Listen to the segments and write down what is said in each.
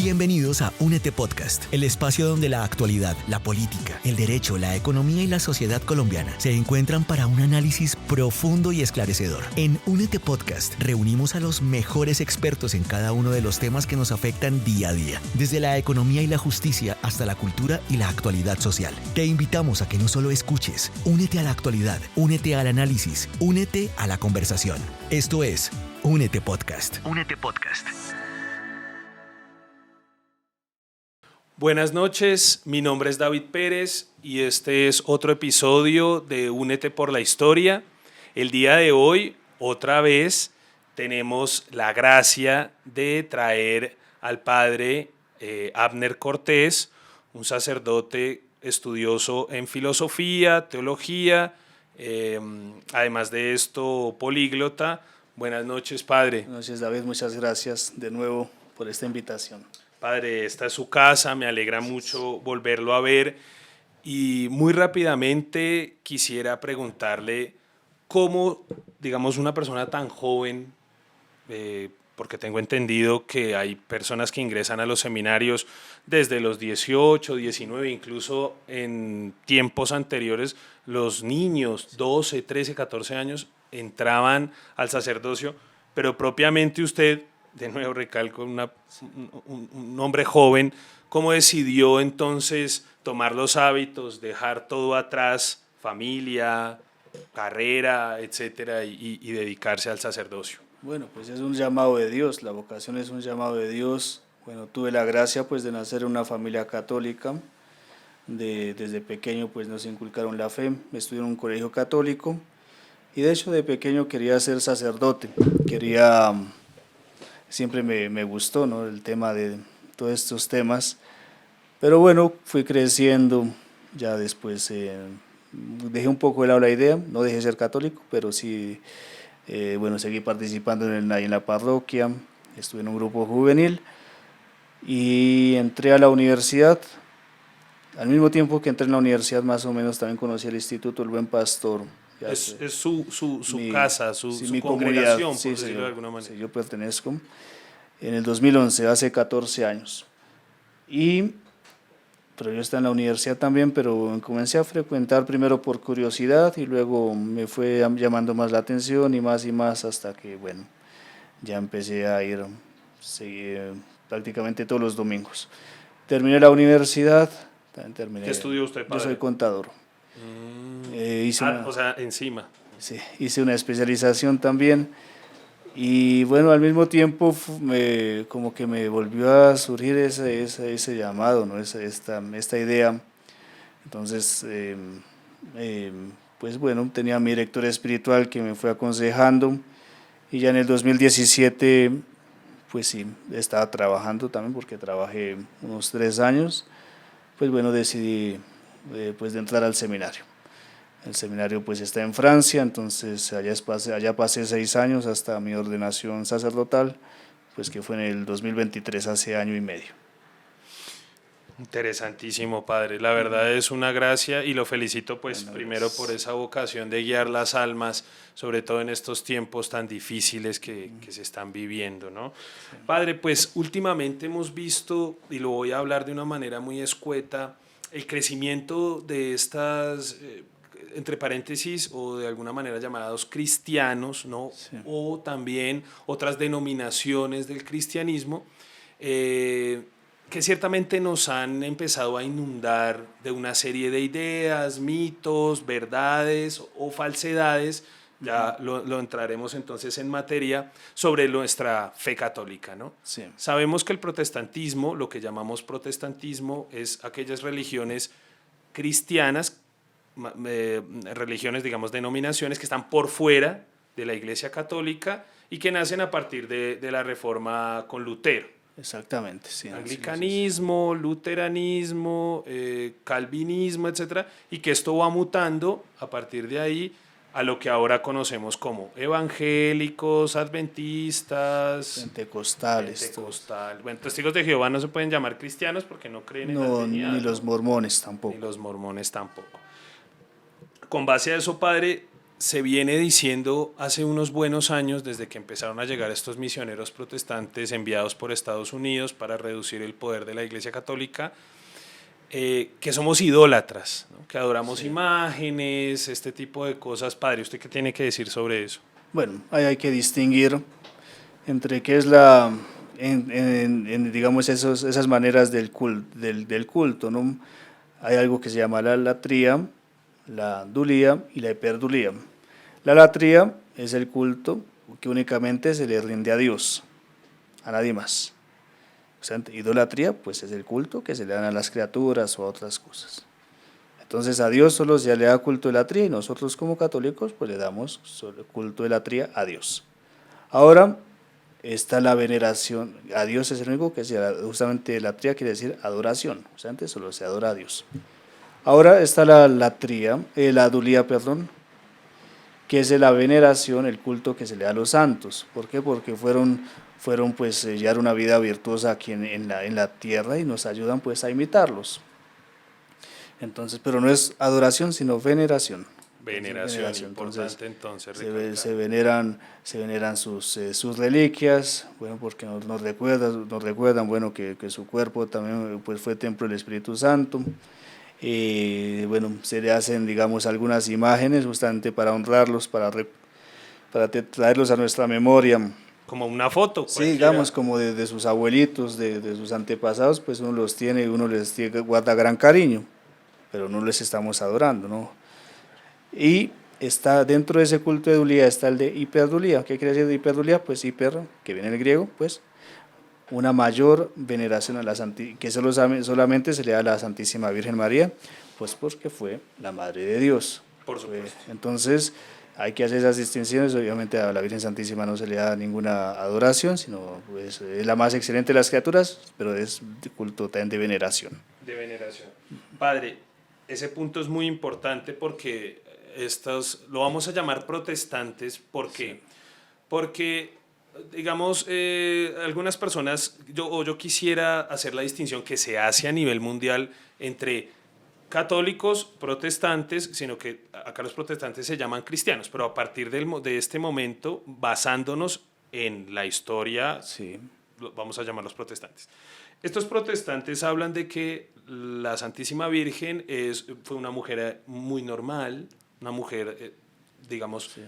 Bienvenidos a Únete Podcast, el espacio donde la actualidad, la política, el derecho, la economía y la sociedad colombiana se encuentran para un análisis profundo y esclarecedor. En Únete Podcast reunimos a los mejores expertos en cada uno de los temas que nos afectan día a día, desde la economía y la justicia hasta la cultura y la actualidad social. Te invitamos a que no solo escuches, únete a la actualidad, únete al análisis, únete a la conversación. Esto es Únete Podcast. Únete Podcast. Buenas noches, mi nombre es David Pérez y este es otro episodio de Únete por la Historia. El día de hoy, otra vez, tenemos la gracia de traer al padre Abner Cortés, un sacerdote estudioso en filosofía, teología, además de esto, políglota. Buenas noches, padre. Buenas noches, David, muchas gracias de nuevo por esta invitación. Padre, esta es su casa, me alegra mucho volverlo a ver y muy rápidamente quisiera preguntarle cómo, digamos, una persona tan joven, porque tengo entendido que hay personas que ingresan a los seminarios desde los 18, 19, incluso en tiempos anteriores, los niños, 12, 13, 14 años, entraban al sacerdocio, pero propiamente usted, de nuevo recalco, un hombre joven, ¿cómo decidió entonces tomar los hábitos, dejar todo atrás, familia, carrera, etcétera, y dedicarse al sacerdocio? Bueno, pues es un llamado de Dios, la vocación es un llamado de Dios. Bueno, tuve la gracia pues de nacer en una familia católica, desde pequeño pues nos inculcaron la fe, estudié en un colegio católico y de hecho de pequeño quería ser sacerdote, siempre me gustó, ¿no?, el tema de todos estos temas, pero bueno, fui creciendo, ya después dejé un poco de lado la idea, no dejé de ser católico, pero sí, bueno, seguí participando en la parroquia, estuve en un grupo juvenil y entré a la universidad. Al mismo tiempo que entré en la universidad, más o menos también conocí el Instituto El Buen Pastor. Es su casa, mi congregación, comunidad, por decirlo de alguna manera. Sí, yo pertenezco. En el 2011, hace 14 años. Pero yo estaba en la universidad también, pero comencé a frecuentar primero por curiosidad y luego me fue llamando más la atención y más hasta que, bueno, ya empecé a ir prácticamente todos los domingos. Terminé la universidad. ¿Qué estudió usted, padre? Yo soy contador. O sea, encima. Sí, hice una especialización también y bueno, al mismo tiempo como que me volvió a surgir ese llamado, ¿no?, esta idea. Entonces, pues bueno, tenía mi director espiritual que me fue aconsejando y ya en el 2017, pues sí, estaba trabajando también porque trabajé unos 3 años. Pues bueno, decidí pues de entrar al seminario. El seminario pues está en Francia, entonces allá pasé 6 años hasta mi ordenación sacerdotal, pues que fue en el 2023, hace año y medio. Interesantísimo, padre. La verdad es una gracia y lo felicito pues primero por esa vocación de guiar las almas, sobre todo en estos tiempos tan difíciles que se están viviendo, ¿no? Sí. Padre, pues últimamente hemos visto, y lo voy a hablar de una manera muy escueta, el crecimiento de estas, entre paréntesis, o de alguna manera llamados cristianos, ¿no? Sí. O también otras denominaciones del cristianismo, que ciertamente nos han empezado a inundar de una serie de ideas, mitos, verdades o falsedades, ya lo entraremos entonces en materia, sobre nuestra fe católica, ¿no? Sí. Sabemos que el protestantismo, lo que llamamos protestantismo, es aquellas religiones cristianas, religiones, digamos, denominaciones que están por fuera de la Iglesia Católica y que nacen a partir de la Reforma con Lutero. Exactamente, sí. Anglicanismo, luteranismo, calvinismo, etcétera, y que esto va mutando a partir de ahí a lo que ahora conocemos como evangélicos, adventistas, pentecostales. Bueno, testigos de Jehová no se pueden llamar cristianos porque no creen en la Trinidad. Ni los mormones tampoco. Ni los mormones tampoco. Con base a eso, padre, se viene diciendo hace unos buenos años, desde que empezaron a llegar estos misioneros protestantes enviados por Estados Unidos para reducir el poder de la Iglesia Católica, que somos idólatras, ¿no? Que adoramos imágenes, este tipo de cosas. Padre, ¿usted qué tiene que decir sobre eso? Bueno, ahí hay que distinguir entre qué es digamos, esas maneras del culto, ¿no? Hay algo que se llama la latría, la dulía y la hiperdulía. La latría es el culto que únicamente se le rinde a Dios, a nadie más. O sea, idolatría, pues es el culto que se le dan a las criaturas o a otras cosas. Entonces a Dios solo se le da culto de latría y nosotros como católicos pues le damos solo culto de latría a Dios. Ahora está la veneración, a Dios es el único que se justamente latría quiere decir adoración, o sea, antes solo se adora a Dios. Ahora está la dulía, perdón, que es la veneración, el culto que se le da a los santos. ¿Por qué? Porque fueron pues llevar una vida virtuosa aquí en la tierra y nos ayudan pues a imitarlos. Entonces, pero no es adoración, sino veneración. Veneración, importante entonces se veneran sus reliquias, bueno, porque nos recuerdan bueno, que su cuerpo también pues, fue templo del Espíritu Santo. Bueno, se le hacen, digamos, algunas imágenes justamente para honrarlos, para traerlos a nuestra memoria. Como una foto. Sí, digamos, como de sus abuelitos, de sus antepasados, pues uno los tiene y uno les guarda gran cariño, pero no les estamos adorando, ¿no? Y está dentro de ese culto de dulía está el de hiperdulía. ¿Qué quiere decir de hiperdulía? Pues hiper, que viene del griego, pues una mayor veneración a la que solamente se le da a la Santísima Virgen María, pues porque fue la Madre de Dios. Por supuesto. Entonces hay que hacer esas distinciones. Obviamente a la Virgen Santísima no se le da ninguna adoración, sino pues, es la más excelente de las criaturas, pero es de culto también de veneración. De veneración. Padre, ese punto es muy importante porque lo vamos a llamar protestantes. ¿Por qué? Sí. Porque, digamos, algunas personas, yo quisiera hacer la distinción que se hace a nivel mundial entre católicos, protestantes, sino que acá los protestantes se llaman cristianos, pero a partir de este momento, basándonos en la historia, sí, vamos a llamarlos protestantes. Estos protestantes hablan de que la Santísima Virgen fue una mujer muy normal, una mujer, digamos, sí.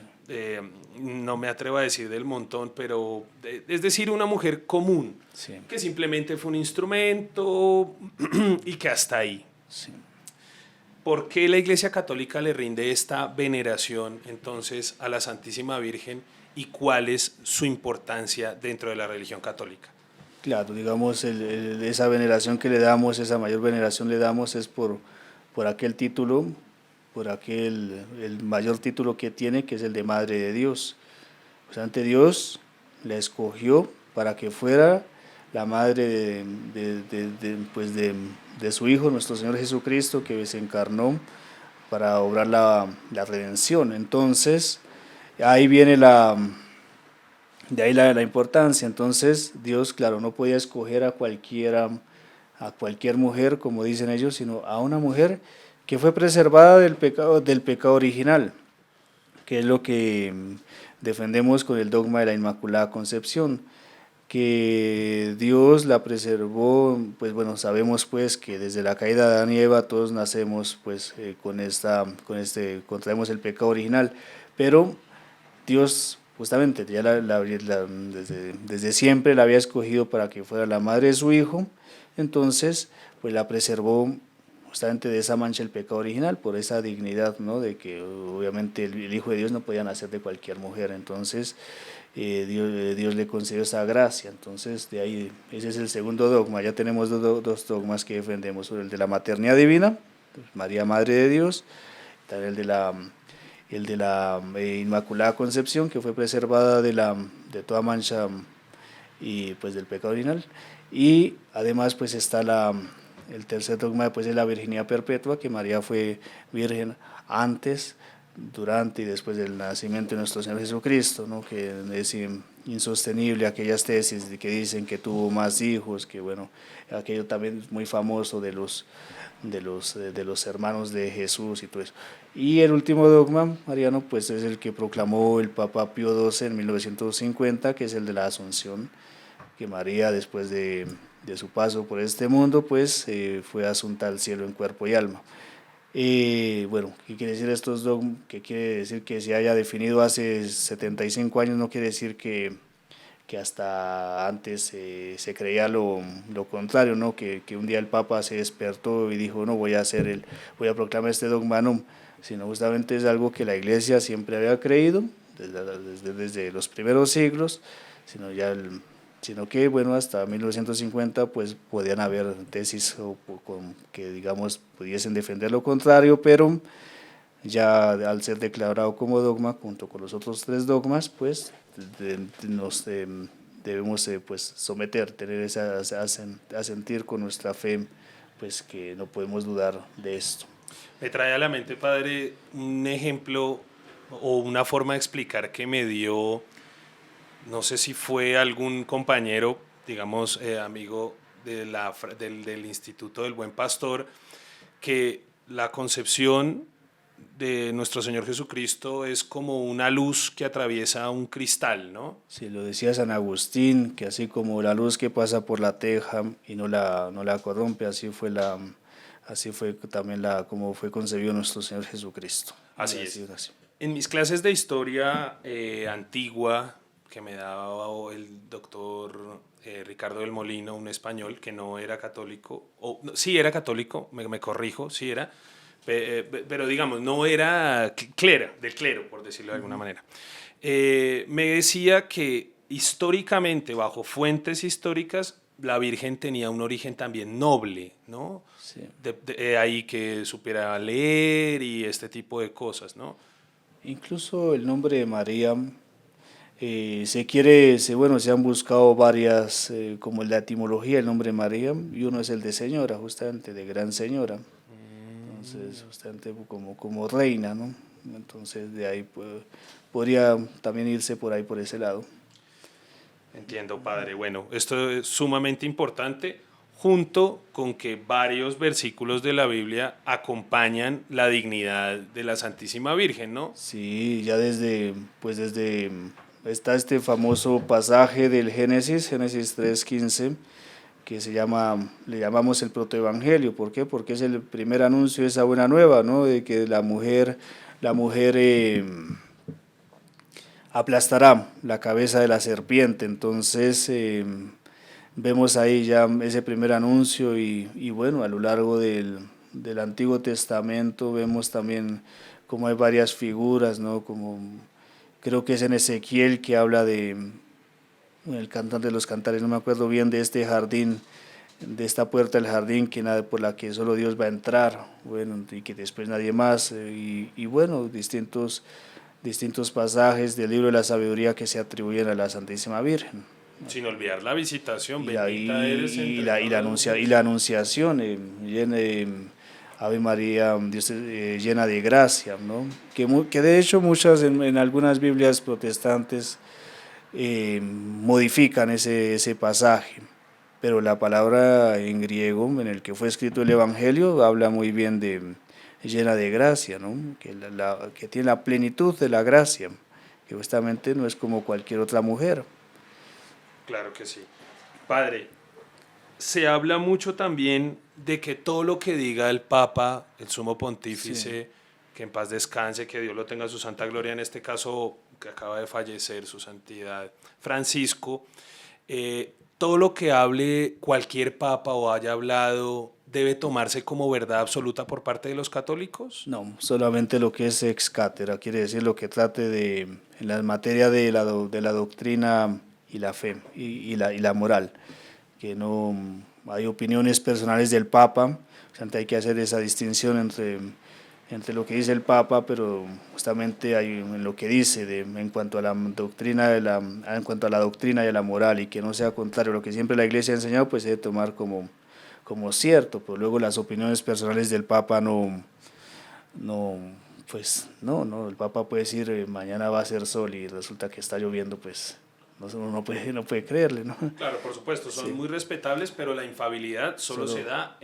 No me atrevo a decir del montón, pero es decir, una mujer común, sí, que simplemente fue un instrumento y que hasta ahí. Sí. ¿Por qué la Iglesia Católica le rinde esta veneración entonces a la Santísima Virgen y cuál es su importancia dentro de la religión católica? Claro, digamos, esa veneración que le damos, esa mayor veneración le damos es por aquel título, el mayor título que tiene, que es el de Madre de Dios. O sea, ante Dios la escogió para que fuera la madre de su Hijo, nuestro Señor Jesucristo, que se encarnó para obrar la redención. Entonces, ahí viene de ahí la importancia. Entonces Dios, claro, no podía escoger a cualquier mujer, como dicen ellos, sino a una mujer que fue preservada del pecado original, que es lo que defendemos con el dogma de la Inmaculada Concepción, que Dios la preservó. Pues bueno, sabemos pues que desde la caída de Adán y Eva todos nacemos pues contraemos el pecado original, pero Dios justamente ya desde siempre la había escogido para que fuera la madre de su Hijo. Entonces pues la preservó justamente de esa mancha del pecado original, por esa dignidad, ¿no? De que obviamente el Hijo de Dios no podía nacer de cualquier mujer. Entonces Dios le concedió esa gracia. Entonces de ahí, ese es el segundo dogma. Ya tenemos dos dogmas que defendemos, sobre el de la maternidad divina, pues María Madre de Dios, también el de la Inmaculada Concepción, que fue preservada de toda mancha y pues del pecado original. Y además pues está el tercer dogma pues, de la virginidad perpetua, que María fue virgen antes, durante y después del nacimiento de nuestro Señor Jesucristo, ¿no? Que insostenible, aquellas tesis de que dicen que tuvo más hijos, que bueno, aquello también es muy famoso de los hermanos de Jesús y todo eso. Y el último dogma mariano pues es el que proclamó el Papa Pío XII en 1950, que es el de la Asunción, que María después de su paso por este mundo pues fue asunta al cielo en cuerpo y alma. Bueno, ¿qué quiere decir estos dogmas? ¿Qué quiere decir que se haya definido hace 75 años? No quiere decir que hasta antes se creía lo contrario, ¿no? Que un día el Papa se despertó y dijo, no, voy a proclamar este dogma, no, sino justamente es algo que la Iglesia siempre había creído desde los primeros siglos, sino que bueno, hasta 1950 pues podían haber tesis que digamos pudiesen defender lo contrario, pero ya al ser declarado como dogma junto con los otros 3 dogmas pues nos debemos pues someter, tener asentir con nuestra fe pues que no podemos dudar de esto. Me trae a la mente, padre, un ejemplo o una forma de explicar que me dio, no sé si fue algún compañero, digamos, amigo del Instituto del Buen Pastor, que la concepción de nuestro Señor Jesucristo es como una luz que atraviesa un cristal, ¿no? Sí, lo decía San Agustín, que así como la luz que pasa por la teja y no la corrompe, así fue también como fue concebido nuestro Señor Jesucristo. Así es. Así. En mis clases de historia antigua, que me daba el doctor Ricardo del Molino, un español que no era católico, sí era católico, me corrijo, sí era, pero digamos, no era del clero, por decirlo de alguna manera. Me decía que históricamente, bajo fuentes históricas, la Virgen tenía un origen también noble, ¿no? Sí. Ahí que supiera leer y este tipo de cosas, ¿no? Incluso el nombre de María, se han buscado varias, como la etimología, el nombre María, y uno es el de señora, justamente, de gran señora. Entonces, justamente como reina, ¿no? Entonces, de ahí podría también irse por ahí, por ese lado. Entiendo, padre. Bueno, esto es sumamente importante, junto con que varios versículos de la Biblia acompañan la dignidad de la Santísima Virgen, ¿no? Sí, ya está este famoso pasaje del Génesis 3:15, que le llamamos el protoevangelio. ¿Por qué? Porque es el primer anuncio de esa buena nueva, ¿no? De que la mujer aplastará la cabeza de la serpiente. Entonces vemos ahí ya ese primer anuncio y bueno, a lo largo del Antiguo Testamento vemos también como hay varias figuras, ¿no? Como creo que es en Ezequiel que habla el cantante de los cantares, no me acuerdo bien, de este jardín, de esta puerta del jardín por la que solo Dios va a entrar, bueno, y que después nadie más, y bueno, distintos pasajes del libro de la sabiduría que se atribuyen a la Santísima Virgen. Sin olvidar la visitación, bendita eres y la anunciación, Ave María, Dios, llena de gracia, ¿no? Que de hecho en algunas Biblias protestantes modifican ese pasaje, pero la palabra en griego en el que fue escrito el Evangelio habla muy bien de llena de gracia, ¿no? Que tiene la plenitud de la gracia, que justamente no es como cualquier otra mujer. Claro que sí. Padre, se habla mucho también de que todo lo que diga el Papa, el Sumo Pontífice, sí, que en paz descanse, que Dios lo tenga en su santa gloria, en este caso que acaba de fallecer su santidad Francisco, todo lo que hable cualquier Papa o haya hablado debe tomarse como verdad absoluta por parte de los católicos. No, solamente lo que es ex cátedra, quiere decir lo que trate en la materia de la doctrina y la fe y la moral, que no hay opiniones personales del Papa, o sea, hay que hacer esa distinción entre lo que dice el Papa, pero justamente hay en lo que dice en cuanto a la doctrina y a la moral, y que no sea contrario a lo que siempre la Iglesia ha enseñado, pues se debe tomar como cierto, pero luego las opiniones personales del Papa el Papa puede decir mañana va a ser sol y resulta que está lloviendo, pues uno no puede creerle, ¿no? Claro, por supuesto, son muy respetables, pero la infabilidad solo se da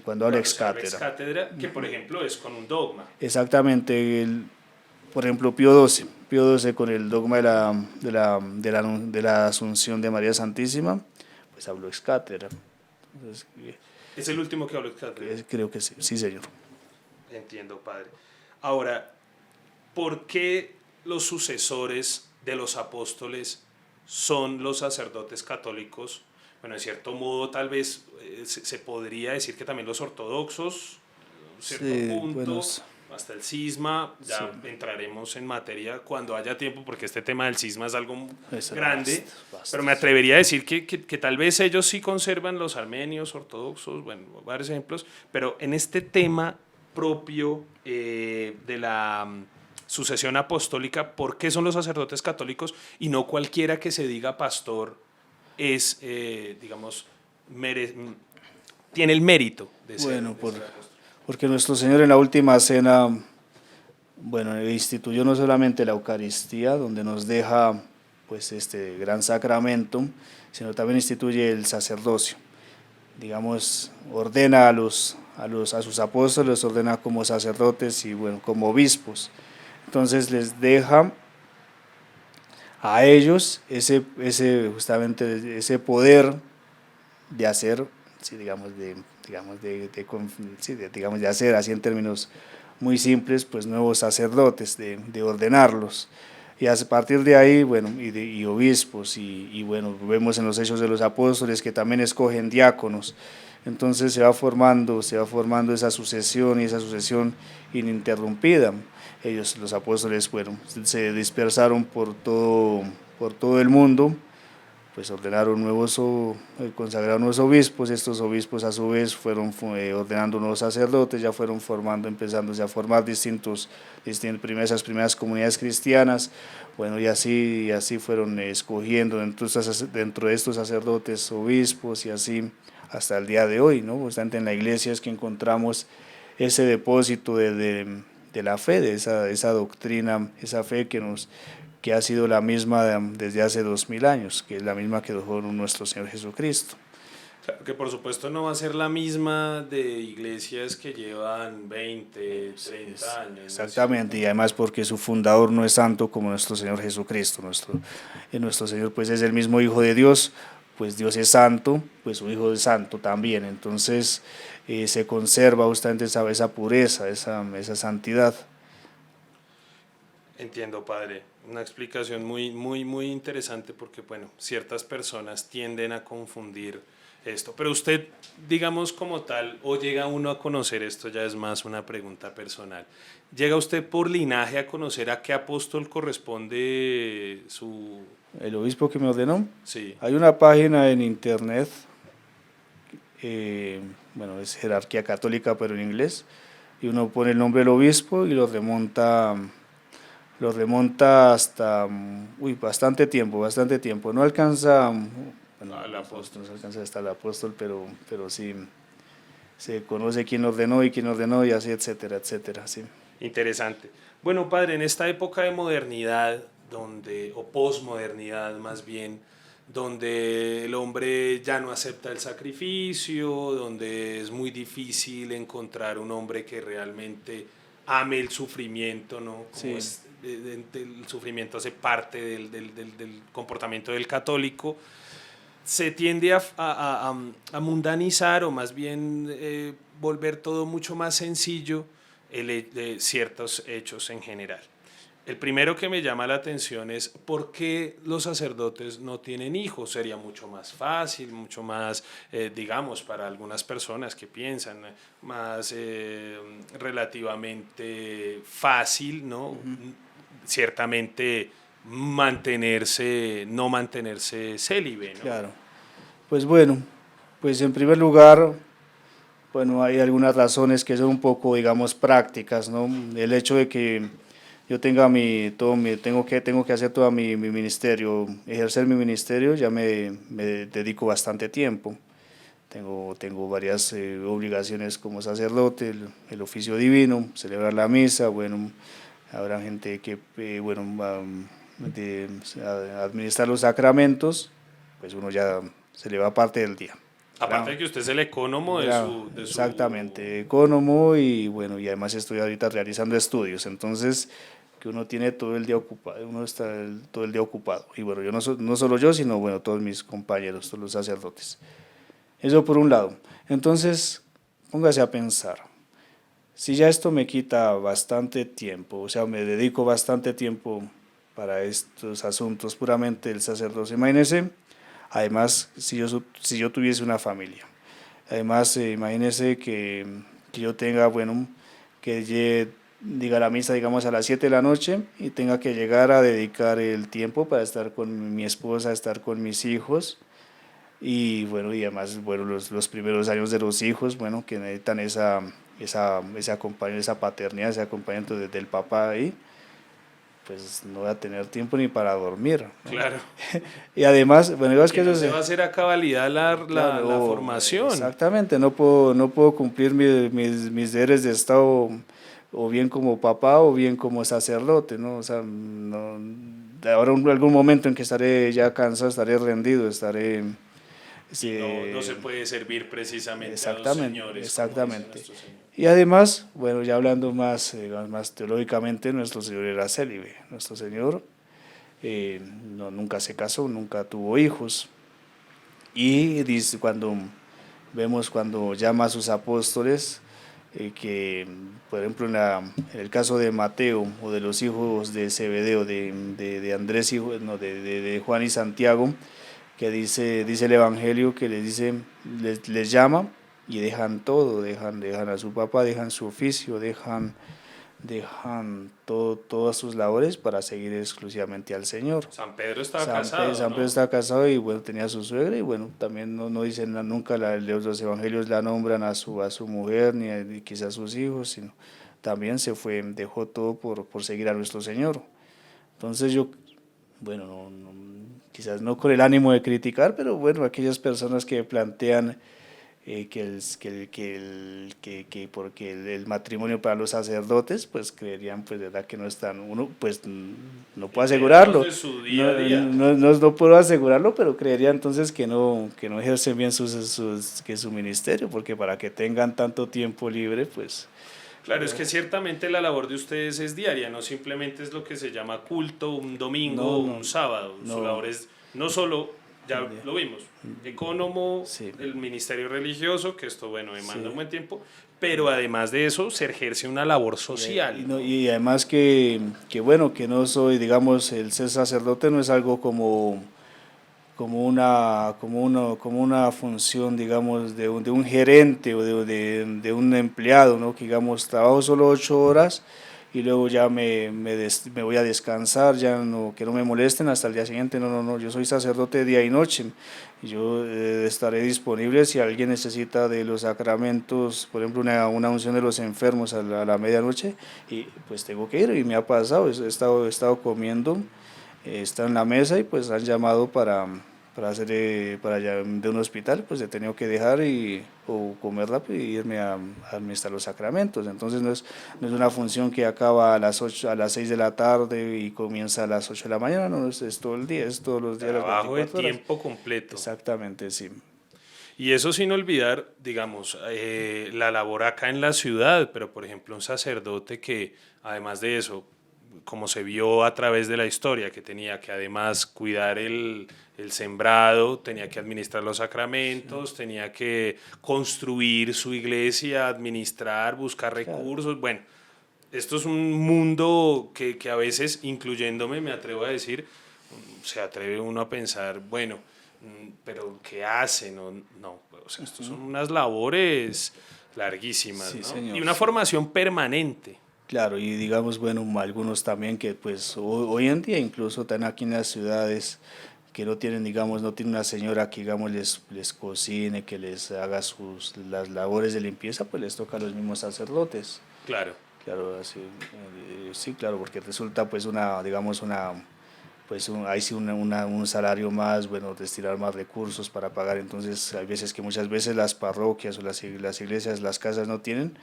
cuando habla ex cátedra, que por ejemplo es con un dogma. Exactamente, por ejemplo, Pío XII con el dogma de la Asunción de María Santísima, pues habló ex cátedra. Entonces, ¿Es el último que habló ex cátedra? Creo que sí, sí señor. Entiendo, padre. Ahora, ¿por qué los sucesores de los apóstoles son los sacerdotes católicos? Bueno, en cierto modo tal vez se podría decir que también los ortodoxos, en cierto punto, hasta el cisma, ya entraremos en materia cuando haya tiempo, porque este tema del cisma es algo grande, pero me atrevería a decir que tal vez ellos sí conservan los armenios, ortodoxos, bueno, varios ejemplos, pero en este tema propio de la sucesión apostólica, ¿por qué son los sacerdotes católicos y no cualquiera que se diga pastor es, digamos, tiene el mérito de ser? Bueno, porque nuestro Señor en la última cena, bueno, instituyó no solamente la Eucaristía, donde nos deja pues este gran sacramento, sino también instituye el sacerdocio. Digamos, ordena a sus apóstoles, ordena como sacerdotes y bueno, como obispos. Entonces les deja a ellos justamente ese poder de hacer, sí, digamos de hacer así en términos muy simples, pues nuevos sacerdotes, de ordenarlos. Y a partir de ahí, bueno, y obispos, y bueno, vemos en los Hechos de los Apóstoles que también escogen diáconos. Entonces se va formando esa sucesión, y esa sucesión ininterrumpida. Ellos, los apóstoles, bueno, se dispersaron por todo el mundo, pues ordenaron consagraron nuevos obispos. Estos obispos a su vez fueron ordenando nuevos sacerdotes, ya fueron empezándose a formar esas primeras comunidades cristianas, bueno, y así fueron escogiendo dentro de estos sacerdotes obispos, y así hasta el día de hoy, ¿no? Bastante en la iglesia es que encontramos ese depósito de la fe, de esa doctrina, esa fe que ha sido la misma desde hace 2000 años, que es la misma que dejó nuestro Señor Jesucristo. Claro, que por supuesto no va a ser la misma de iglesias que llevan 20, 30 años. Exactamente, y además porque su fundador no es santo como nuestro Señor Jesucristo. Nuestro Señor pues es el mismo Hijo de Dios, pues Dios es santo, pues su Hijo es santo también. Entonces se conserva justamente esa pureza, esa santidad. Entiendo, padre. Una explicación muy, muy, muy interesante, porque, bueno, ciertas personas tienden a confundir esto. Pero usted, digamos como tal, o llega uno a conocer, esto ya es más una pregunta personal, ¿llega usted por linaje a conocer a qué apóstol corresponde el obispo que me ordenó? Sí. Hay una página en internet, bueno, es Jerarquía Católica, pero en inglés, y uno pone el nombre del obispo y lo remonta hasta bastante tiempo. No alcanza, al apóstol. No se alcanza hasta el apóstol, pero sí se conoce quién ordenó y así, etcétera, sí. Interesante. Bueno, padre, en esta época de modernidad, o posmodernidad más bien, donde el hombre ya no acepta el sacrificio, donde es muy difícil encontrar un hombre que realmente ame el sufrimiento, ¿no? Como Sí. el sufrimiento hace parte del comportamiento del católico, se tiende a mundanizar, o más bien volver todo mucho más sencillo de ciertos hechos en general. El primero que me llama la atención es por qué los sacerdotes no tienen hijos. Sería mucho más fácil, mucho más, digamos, para algunas personas que piensan, más relativamente fácil, ¿no? Uh-huh. Ciertamente no mantenerse célibe, ¿no? Claro. Pues bueno, pues en primer lugar, bueno, hay algunas razones que son un poco, digamos, prácticas, ¿no? El hecho de que yo tengo que hacer todo mi ministerio, ejercer mi ministerio, ya me dedico bastante tiempo. Tengo varias obligaciones como sacerdote, el oficio divino, celebrar la misa, bueno, habrá gente que de administrar los sacramentos, pues uno ya se le va parte del día. Aparte de que usted es el ecónomo de exactamente, ecónomo y bueno, y además estoy ahorita realizando estudios, entonces que uno tiene todo el día ocupado, uno está todo el día ocupado. Y bueno, yo no solo yo, sino bueno, todos mis compañeros, todos los sacerdotes. Eso por un lado. Entonces, póngase a pensar, si ya esto me quita bastante tiempo, o sea, me dedico bastante tiempo para estos asuntos puramente del sacerdocio, imagínese. Además, si yo tuviese una familia, además, imagínese que yo tenga, bueno, que diga la misa, digamos, a las 7 de la noche y tenga que llegar a dedicar el tiempo para estar con mi esposa, estar con mis hijos y, bueno, y además, bueno, los primeros años de los hijos, bueno, que necesitan ese acompañamiento, esa paternidad, ese acompañamiento desde el papá ahí, pues no voy a tener tiempo ni para dormir, ¿no? Claro. Y además, bueno, es que no eso se va a hacer a cabalidad la formación. Exactamente, no puedo cumplir mis deberes de Estado o bien como papá o bien como sacerdote, ¿no? O sea, no, habrá algún momento en que estaré ya cansado, estaré rendido, estaré... Sí, no se puede servir precisamente a los señores. Exactamente. Y además, bueno, ya hablando más teológicamente, nuestro Señor era célibe. Nuestro Señor nunca se casó, nunca tuvo hijos. Y dice, cuando llama a sus apóstoles, que por ejemplo en el caso de Mateo o de los hijos de Zebedeo, de Andrés, de Juan y Santiago, que dice el Evangelio que les llama y dejan todo, dejan a su papá, dejan su oficio, dejan todas sus labores para seguir exclusivamente al Señor. San Pedro estaba casado. San Pedro estaba casado y bueno, tenía a su suegra y bueno, también no dicen nunca, los evangelios la nombran a su mujer ni quizás a sus hijos, sino también dejó todo por seguir a nuestro Señor. Entonces yo, bueno, quizás no con el ánimo de criticar, pero bueno, aquellas personas que plantean que porque el matrimonio para los sacerdotes, pues creerían, pues de verdad que no están, uno pues no puede asegurarlo, de su día a día. No puedo asegurarlo, pero creería entonces que no ejercen bien su ministerio, porque para que tengan tanto tiempo libre, pues... Claro, es que ciertamente la labor de ustedes es diaria, no simplemente es lo que se llama culto, un domingo o un sábado. Su labor es no solo, ya lo vimos, ecónomo, sí, el ministerio religioso, que esto, bueno, demanda un buen tiempo, pero además de eso se ejerce una labor social. Y además que bueno, que no soy, digamos, el ser sacerdote no es algo como una función, digamos, de un gerente o de un empleado, ¿no? Que digamos, trabajo solo 8 horas y luego ya me voy a descansar, ya que no me molesten hasta el día siguiente. No, yo soy sacerdote día y noche y yo estaré disponible si alguien necesita de los sacramentos, por ejemplo, una unción de los enfermos a la medianoche, y pues tengo que ir, y me ha pasado, he estado comiendo, está en la mesa y pues han llamado para allá de un hospital, pues he tenido que dejar o comer rápido y irme a administrar los sacramentos. Entonces no es una función que acaba a las 6 de la tarde y comienza a las 8 de la mañana, no, es todo el día, es todos los días. Trabajo de tiempo completo. Exactamente, sí. Y eso sin olvidar, digamos, la labor acá en la ciudad, pero por ejemplo un sacerdote que además de eso, como se vio a través de la historia, que tenía que además cuidar el sembrado, tenía que administrar los sacramentos, sí, tenía que construir su iglesia, administrar, buscar recursos. Claro. Bueno, esto es un mundo que a veces, incluyéndome, me atrevo a decir, se atreve uno a pensar, bueno, pero ¿qué hace? No, o sea, estos son unas labores larguísimas, sí, ¿no? Señor, y una formación permanente. Claro, y digamos, bueno, algunos también que pues hoy en día incluso están aquí en las ciudades que no tienen, digamos, no tienen una señora que, digamos, les cocine, que les haga las labores de limpieza, pues les toca a los mismos sacerdotes. Claro. Claro, así, sí, claro, porque resulta pues ahí sí un salario más, bueno, destinar más recursos para pagar. Entonces hay veces que muchas veces las parroquias o las iglesias, las casas no tienen,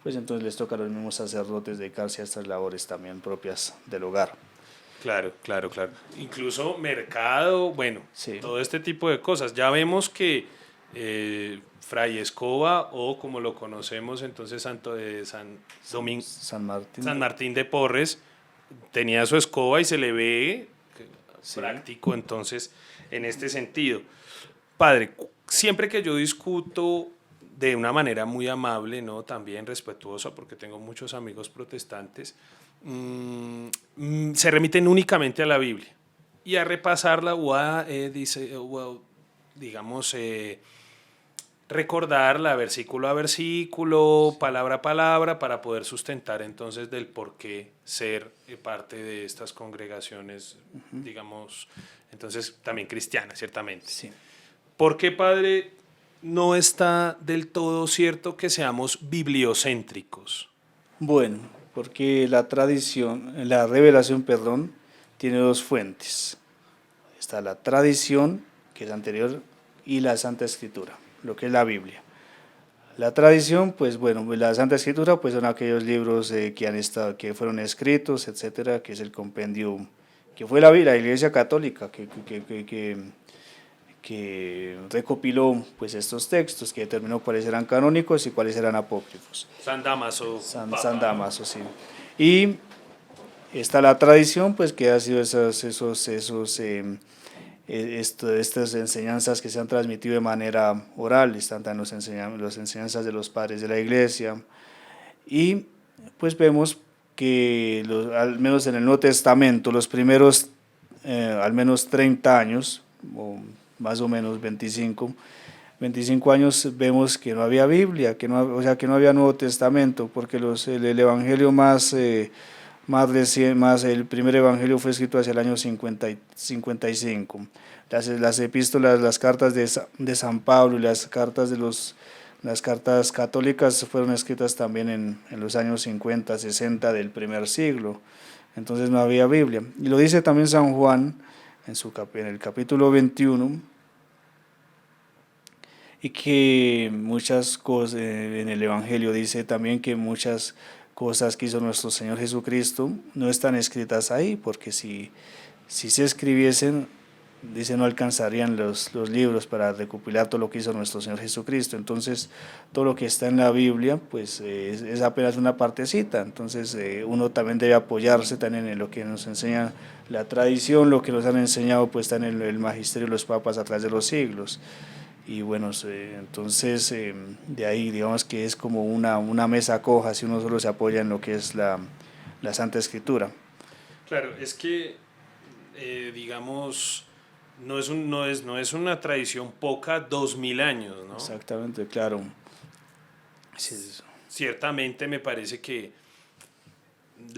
pues entonces les toca a los mismos sacerdotes dedicarse a estas labores también propias del hogar. Claro, claro, claro. Incluso mercado, bueno, Sí. todo este tipo de cosas. Ya vemos que Fray Escoba, o como lo conocemos entonces, Santo de San Martín. San Martín de Porres, tenía su escoba y se le ve Sí. práctico entonces en este sentido. Padre, siempre que yo discuto de una manera muy amable, ¿no? También respetuosa, porque tengo muchos amigos protestantes, se remiten únicamente a la Biblia y a repasarla o a, digamos, recordarla versículo a versículo, palabra a palabra, para poder sustentar entonces del por qué ser parte de estas congregaciones, digamos, entonces también cristianas, ciertamente. Sí. ¿Por qué, padre, no está del todo cierto que seamos bibliocéntricos? Bueno, porque la revelación, perdón, tiene dos fuentes. Está la tradición, que es anterior, y la Santa Escritura, lo que es la Biblia. La tradición, pues bueno, la Santa Escritura, pues son aquellos libros que fueron escritos, etcétera, que es el compendio, que fue la Iglesia Católica, que recopiló pues estos textos, que determinó cuáles eran canónicos y cuáles eran apócrifos. San Damaso. San Damaso, sí. Y está la tradición, pues que ha sido estas enseñanzas que se han transmitido de manera oral, están en las enseñanzas de los padres de la Iglesia. Y pues vemos que al menos en el Nuevo Testamento, los primeros al menos 30 años, o más o menos 25 años, vemos que no había Biblia, o sea, que no había Nuevo Testamento, porque el Evangelio el primer Evangelio fue escrito hacia el año 55. Las epístolas, las cartas de San Pablo y las cartas católicas fueron escritas también en los años 50, 60 del primer siglo. Entonces no había Biblia. Y lo dice también San Juan en el capítulo 21, y que muchas cosas en el Evangelio dice también que muchas cosas que hizo nuestro Señor Jesucristo no están escritas ahí, porque si se escribiesen, dice, no alcanzarían los libros para recopilar todo lo que hizo nuestro Señor Jesucristo. Entonces todo lo que está en la Biblia pues es apenas una partecita. Entonces uno también debe apoyarse también en lo que nos enseña la tradición, lo que nos han enseñado pues está en el magisterio de los papas a través de los siglos. Y bueno, entonces de ahí digamos que es como una mesa coja si uno solo se apoya en lo que es la Santa Escritura. Claro, es que, digamos, no es una tradición poca, 2000 años, ¿no? Exactamente, claro. Sí, ciertamente me parece que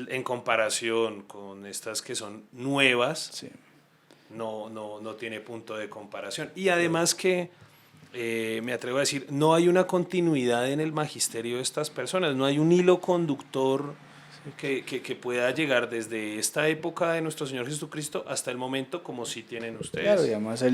en comparación con estas que son nuevas, sí. no tiene punto de comparación. Y además que me atrevo a decir, no hay una continuidad en el magisterio de estas personas, no hay un hilo conductor que pueda llegar desde esta época de nuestro Señor Jesucristo hasta el momento, como sí tienen ustedes. Claro, y además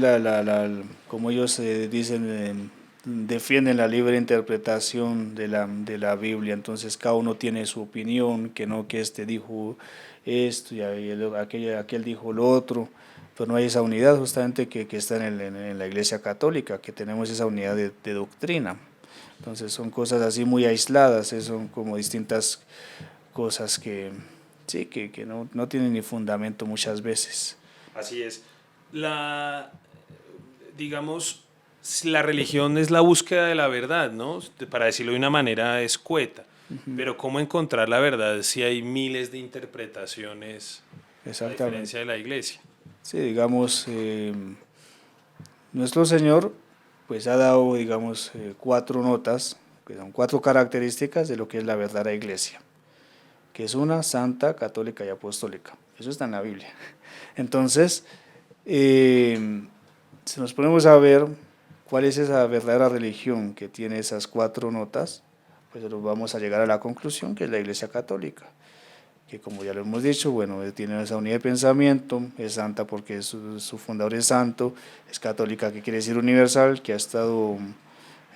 como ellos dicen, defienden la libre interpretación de la Biblia, entonces cada uno tiene su opinión, que no que este dijo esto y aquel dijo lo otro, pero no hay esa unidad justamente que está en la Iglesia Católica, que tenemos esa unidad de doctrina. Entonces son cosas así muy aisladas, son como distintas cosas que no tienen ni fundamento muchas veces. Así es. Digamos, la religión es la búsqueda de la verdad, ¿no? Para decirlo de una manera escueta. Pero ¿cómo encontrar la verdad si hay miles de interpretaciones a diferencia de la Iglesia? Sí, digamos, nuestro Señor pues ha dado, digamos, 4 notas, que son 4 características de lo que es la verdadera Iglesia, que es una, santa, católica y apostólica. Eso está en la Biblia. Entonces, si nos ponemos a ver cuál es esa verdadera religión que tiene esas 4 notas, pues vamos a llegar a la conclusión que es la Iglesia Católica, que como ya lo hemos dicho, bueno, tiene esa unidad de pensamiento, es santa porque su fundador es santo, es católica, que quiere decir universal, que ha estado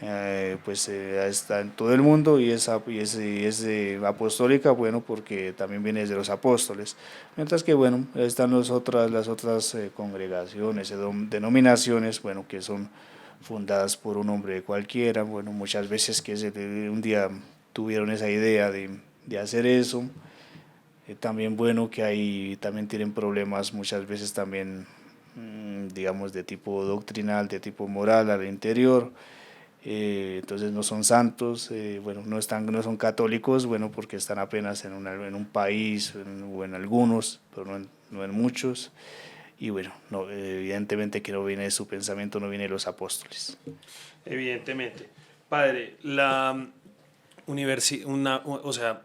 está en todo el mundo y es apostólica, bueno, porque también viene de los apóstoles. Mientras que, bueno, están las otras congregaciones, denominaciones, bueno, que son fundadas por un hombre cualquiera, bueno, muchas veces que un día tuvieron esa idea de hacer eso. También bueno que también tienen problemas muchas veces también, digamos, de tipo doctrinal, de tipo moral al interior. Entonces no son santos, bueno, no son católicos, bueno, porque están apenas en un país o en algunos, pero no en muchos. Y bueno, no, evidentemente que no viene de su pensamiento, no viene de los apóstoles. Evidentemente. Padre, o sea,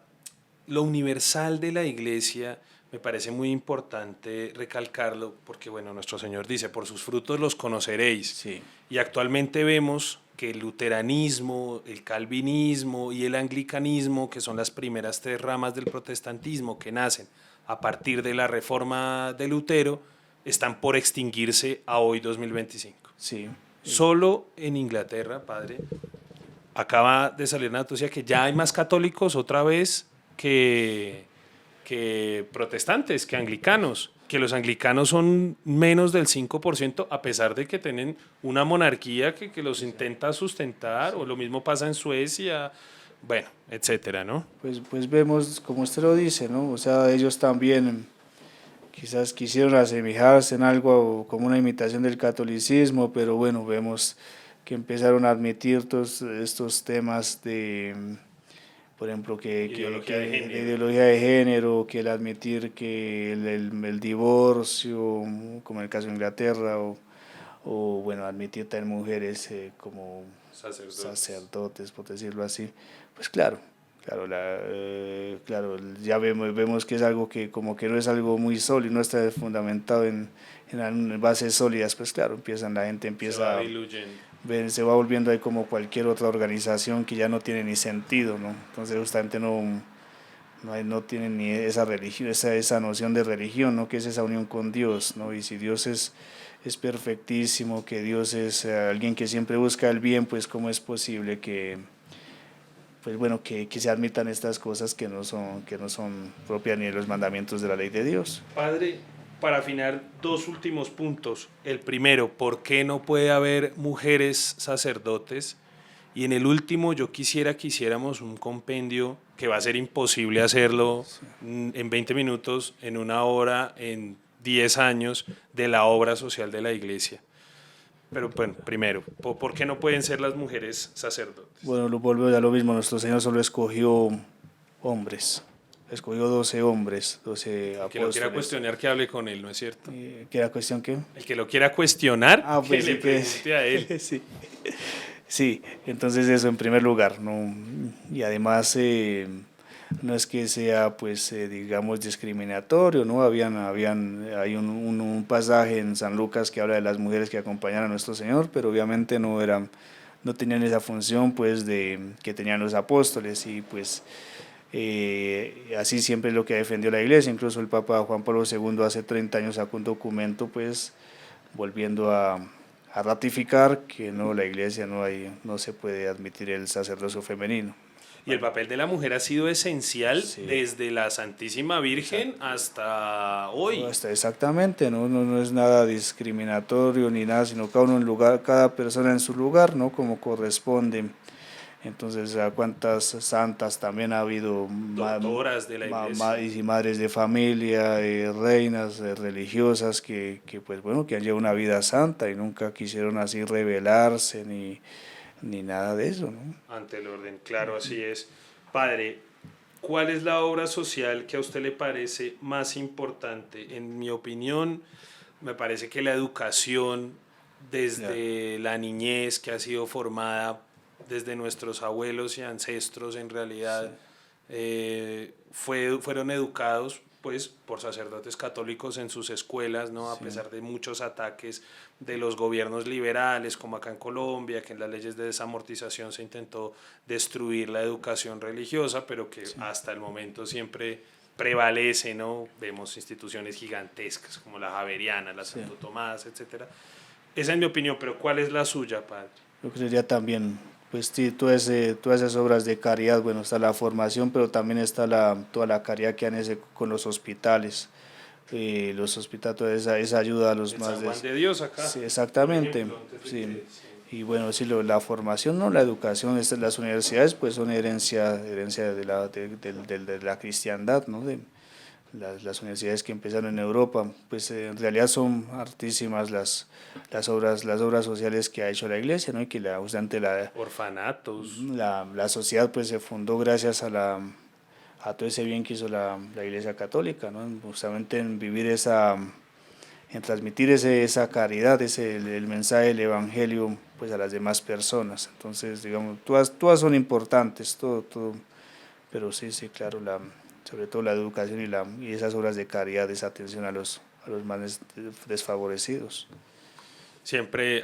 lo universal de la iglesia me parece muy importante recalcarlo porque, bueno, nuestro Señor dice, por sus frutos los conoceréis. Sí. Y actualmente vemos que el luteranismo, el calvinismo y el anglicanismo, que son las primeras tres ramas del protestantismo que nacen a partir de la reforma de Lutero, están por extinguirse a hoy 2025. Sí. Solo en Inglaterra, padre, acaba de salir una noticia que ya hay más católicos otra vez que protestantes, que anglicanos, que los anglicanos son menos del 5%, a pesar de que tienen una monarquía que los intenta sustentar, o lo mismo pasa en Suecia, bueno, etcétera, ¿no? Pues vemos, como usted lo dice, ¿no? O sea, ellos también quizás quisieron asemejarse en algo como una imitación del catolicismo, pero bueno, vemos que empezaron a admitir todos estos temas por ejemplo, de ideología de género, que el admitir que el divorcio, como en el caso de Inglaterra, o bueno, admitir también mujeres como sacerdotes, por decirlo así. Pues claro, ya vemos que es algo que como que no es algo muy sólido, no está fundamentado en bases sólidas, pues claro, la gente empieza se va volviendo ahí como cualquier otra organización que ya no tiene ni sentido, ¿no? Entonces justamente no tienen ni esa religión, esa noción de religión, ¿no? Que es esa unión con Dios, ¿no? Y si Dios es perfectísimo, que Dios es alguien que siempre busca el bien, pues cómo es posible que pues bueno, que se admitan estas cosas que no son propias ni de los mandamientos de la ley de Dios. Padre, para afinar, dos últimos puntos. El primero, ¿por qué no puede haber mujeres sacerdotes? Y en el último, yo quisiera que hiciéramos un compendio, que va a ser imposible hacerlo en 20 minutos, en una hora, en 10 años, de la obra social de la iglesia. Pero bueno, primero, ¿por qué no pueden ser las mujeres sacerdotes? Bueno, lo volvemos a lo mismo, nuestro Señor solo escogió hombres. Escogió 12 hombres, 12 apóstoles. El que lo quiera cuestionar, que hable con él, ¿no es cierto? ¿Qué era cuestión qué? El que lo quiera cuestionar, pues que sí, le pregunte a él. Sí. Sí, entonces eso en primer lugar, ¿no? Y además no es que sea, pues, digamos, discriminatorio, ¿no? Hay un pasaje en San Lucas que habla de las mujeres que acompañaron a nuestro Señor, pero obviamente no tenían esa función, pues, que tenían los apóstoles y, pues, así siempre es lo que defendió la Iglesia. Incluso el Papa Juan Pablo II hace 30 años sacó un documento, pues, volviendo a ratificar que no, la Iglesia no se puede admitir el sacerdocio femenino. Y el papel de la mujer ha sido esencial, sí, desde la Santísima Virgen hasta hoy. Exactamente, no es nada discriminatorio ni nada, sino cada persona en su lugar, ¿no? Como corresponde. Entonces, ¿a cuántas santas también ha habido? Doctoras de la Iglesia. Y madres de familia, reinas religiosas que pues bueno, que han llevado una vida santa y nunca quisieron así rebelarse ni nada de eso, ¿no? Ante el orden, claro, así es. Padre, ¿cuál es la obra social que a usted le parece más importante? En mi opinión, me parece que la educación desde la niñez, que ha sido formada desde nuestros abuelos y ancestros, en realidad, sí, fueron educados pues por sacerdotes católicos en sus escuelas, ¿no? A pesar de muchos ataques de los gobiernos liberales, como acá en Colombia, que en las leyes de desamortización se intentó destruir la educación religiosa, pero que hasta el momento siempre prevalece, ¿no? Vemos instituciones gigantescas como la Javeriana, la Santo Tomás, etcétera. Esa es mi opinión, pero ¿cuál es la suya, padre? Yo creería también pues sí, todas esas obras de caridad, bueno, está la formación, pero también está toda la caridad que han hecho con los hospitales. Los hospitales, toda esa ayuda a los el más... San Juan de Dios acá. Sí, exactamente. Ejemplo, Sí. Y bueno, sí, la formación, ¿no? La educación, las universidades pues son herencia de la cristiandad, ¿no? Las universidades que empezaron en Europa, pues en realidad son hartísimas las obras sociales que ha hecho la Iglesia, ¿no? Y que orfanatos. La sociedad pues se fundó gracias a todo ese bien que hizo la Iglesia Católica, ¿no? Justamente en vivir en transmitir esa caridad, el mensaje del Evangelio pues a las demás personas. Entonces, digamos, todas son importantes, todo, pero sí, claro, sobre todo la educación y esas obras de caridad, esa atención a los más desfavorecidos. Siempre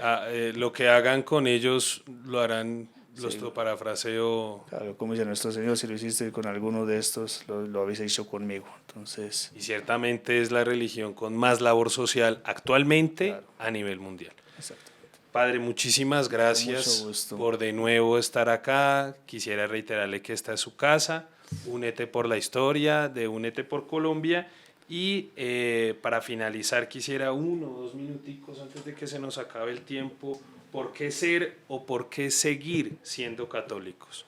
lo que hagan con ellos lo harán, Sí. lo parafraseo. Claro, como dice nuestro Señor, si lo hiciste con alguno de estos, lo habéis hecho conmigo. Entonces, Y ciertamente es la religión con más labor social actualmente, claro, a nivel mundial. exacto. Padre, muchísimas gracias Mucho gusto. por de nuevo estar acá. Quisiera reiterarle que esta es su casa. Únete por la historia de Únete por Colombia. Y para finalizar quisiera 1 o 2 minuticos antes de que se nos acabe el tiempo. ¿Por qué ser o por qué seguir siendo católicos?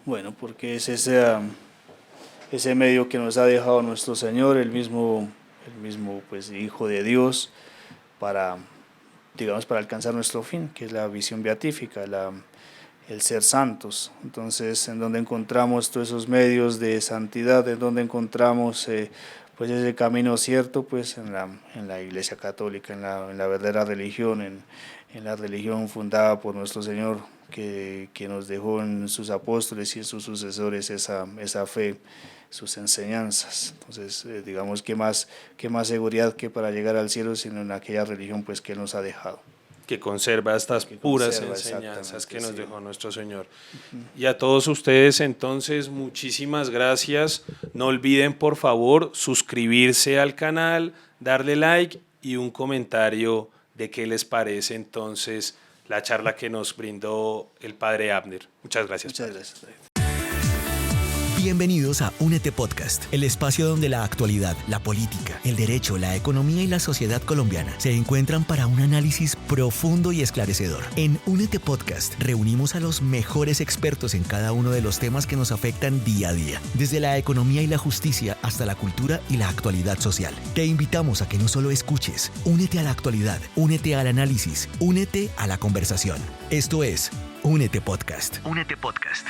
Bueno, porque es ese medio que nos ha dejado nuestro Señor, el mismo pues, Hijo de Dios, para alcanzar nuestro fin, que es la visión beatífica, el ser santos. Entonces, en donde encontramos todos esos medios de santidad, en donde encontramos pues ese camino cierto, pues en la Iglesia Católica, en la verdadera religión, en la religión fundada por nuestro Señor, que nos dejó en sus apóstoles y en sus sucesores esa fe, sus enseñanzas. Entonces, digamos, ¿qué más seguridad que para llegar al cielo, sino en aquella religión pues que Él nos ha dejado? Que conserva estas puras conserva, enseñanzas que nos sí. dejó nuestro Señor. Y a todos ustedes, entonces, muchísimas gracias. No olviden, por favor, suscribirse al canal, darle like y un comentario de qué les parece, entonces, la charla que nos brindó el Padre Abner. Muchas gracias. Muchas Padre. gracias, David. Bienvenidos a Únete Podcast, el espacio donde la actualidad, la política, el derecho, la economía y la sociedad colombiana se encuentran para un análisis profundo y esclarecedor. En Únete Podcast reunimos a los mejores expertos en cada uno de los temas que nos afectan día a día, desde la economía y la justicia hasta la cultura y la actualidad social. Te invitamos a que no solo escuches, únete a la actualidad, únete al análisis, únete a la conversación. Esto es Únete Podcast. Únete Podcast.